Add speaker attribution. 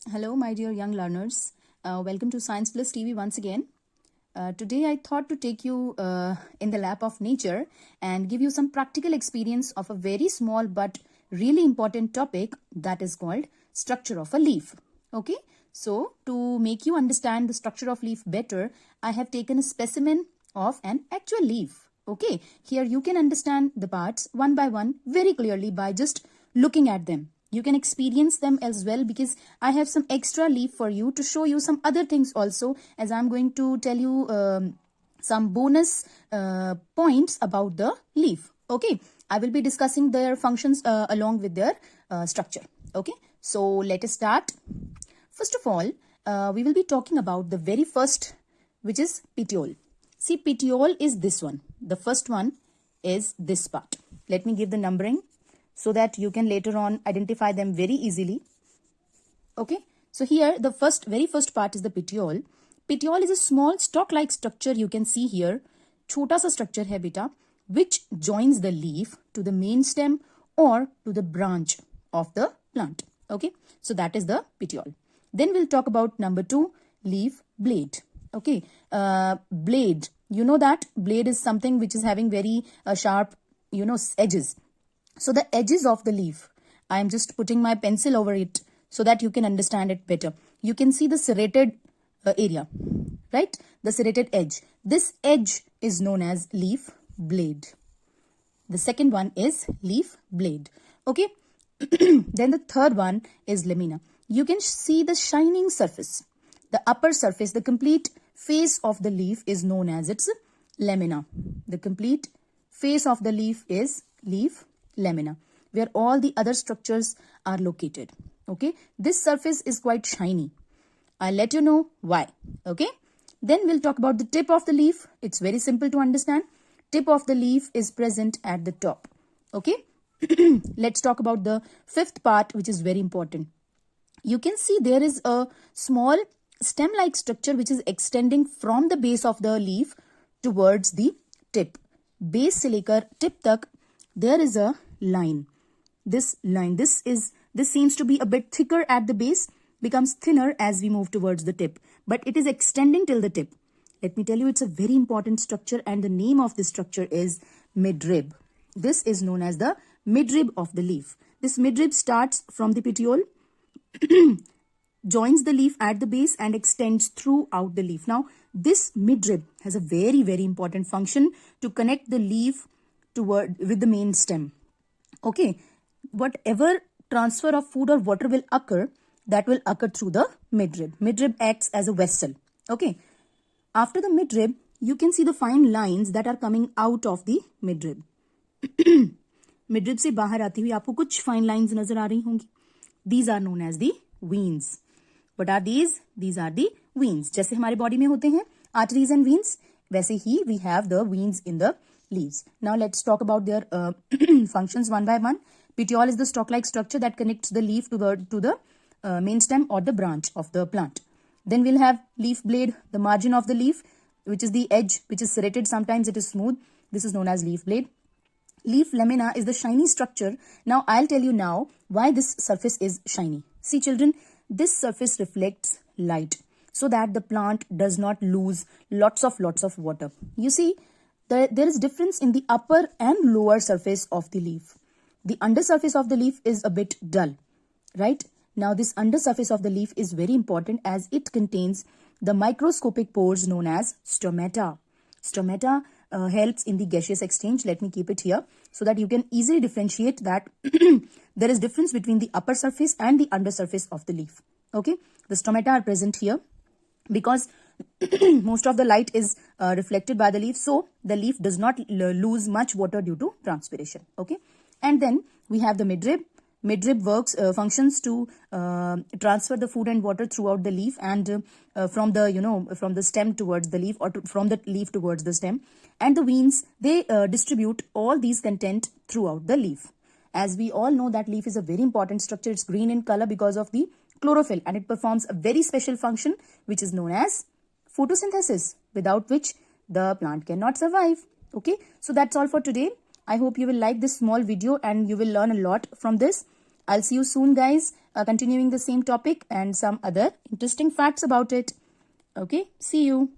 Speaker 1: Hello, my dear young learners. Welcome to Science Plus TV once again. Today, I thought to take you in the lap of nature and give you some practical experience of a very small but really important topic that is called structure of a leaf. Okay, so to make you understand the structure of leaf better, I have taken a specimen of an actual leaf. Okay, here you can understand the parts one by one very clearly by just looking at them. You can experience them as well because I have some extra leaf for you to show you some other things also, as I'm going to tell you some bonus points about the leaf. Okay, I will be discussing their functions along with their structure. Okay, so let us start. First of all, we will be talking about the very first, which is petiole. See, petiole is this one. The first one is this part. Let me give the numbering so that you can later on identify them very easily. Okay, so here the very first part is the petiole. Petiole is a small stalk-like structure you can see here. छोटा सा structure है बेटा, which joins the leaf to the main stem or to the branch of the plant. Okay, so that is the petiole. Then we'll talk about number 2, leaf blade. Okay, blade. You know that blade is something which is having very sharp, edges. So the edges of the leaf, I am just putting my pencil over it so that you can understand it better. You can see the serrated area, right? The serrated edge. This edge is known as leaf blade. The second one is leaf blade. Okay. Then the third one is lamina. You can see the shining surface. The upper surface, the complete face of the leaf is known as its lamina. The complete face of the leaf is leaf lamina, where all the other structures are located. Okay, this surface is quite shiny. I'll let you know why. Okay, then we'll talk about the tip of the leaf. It's very simple to understand. Tip of the leaf is present at the top. Okay, let's talk about the fifth part, which is very important. You can see there is a small stem-like structure which is extending from the base of the leaf towards the tip. Base से लेकर tip तक there is a line. This seems to be a bit thicker at the base, becomes thinner as we move towards the tip, but it is extending till the tip. Let me tell you, it's a very important structure, and the name of this structure is midrib. This is known as the midrib of the leaf. This midrib starts from the petiole, joins the leaf at the base and extends throughout the leaf. Now, this midrib has a very, very important function to connect the leaf with the main stem. Okay, whatever transfer of food or water will occur, that will occur through the midrib. Midrib acts as a vessel. Okay, after the midrib, you can see the fine lines that are coming out of the midrib. midrib से बाहर आती हुई आपको कुछ fine lines नजर आ रही होंगी. These are known as the veins. What are these? These are the veins. जैसे हमारे body में होते हैं arteries and veins, वैसे ही we have the veins in the leaves. Now let's talk about their functions one by one. Petiole is the stalk-like structure that connects the leaf to the main stem or the branch of the plant. Then we'll have leaf blade, the margin of the leaf, which is the edge, which is serrated. Sometimes it is smooth. This is known as leaf blade. Leaf lamina is the shiny structure. Now I'll tell you now why this surface is shiny. See children, this surface reflects light so that the plant does not lose lots of water. You see, there is difference in the upper and lower surface of the leaf. The undersurface of the leaf is a bit dull, right? Now this undersurface of the leaf is very important as it contains the microscopic pores known as stomata. Stomata helps in the gaseous exchange. Let me keep it here so that you can easily differentiate that there is difference between the upper surface and the undersurface of the leaf. Okay, the stomata are present here because most of the light is reflected by the leaf, so the leaf does not lose much water due to transpiration. Okay, and then we have the midrib. Midrib functions to transfer the food and water throughout the leaf and from the stem towards the leaf or from the leaf towards the stem. And the veins, they distribute all these content throughout the leaf. As we all know that leaf is a very important structure. It's green in color because of the chlorophyll, and it performs a very special function which is known as photosynthesis, without which the plant cannot survive. Okay, so that's all for today. I hope you will like this small video and you will learn a lot from this. I'll see you soon, guys. continuing the same topic and some other interesting facts about it. Okay, see you.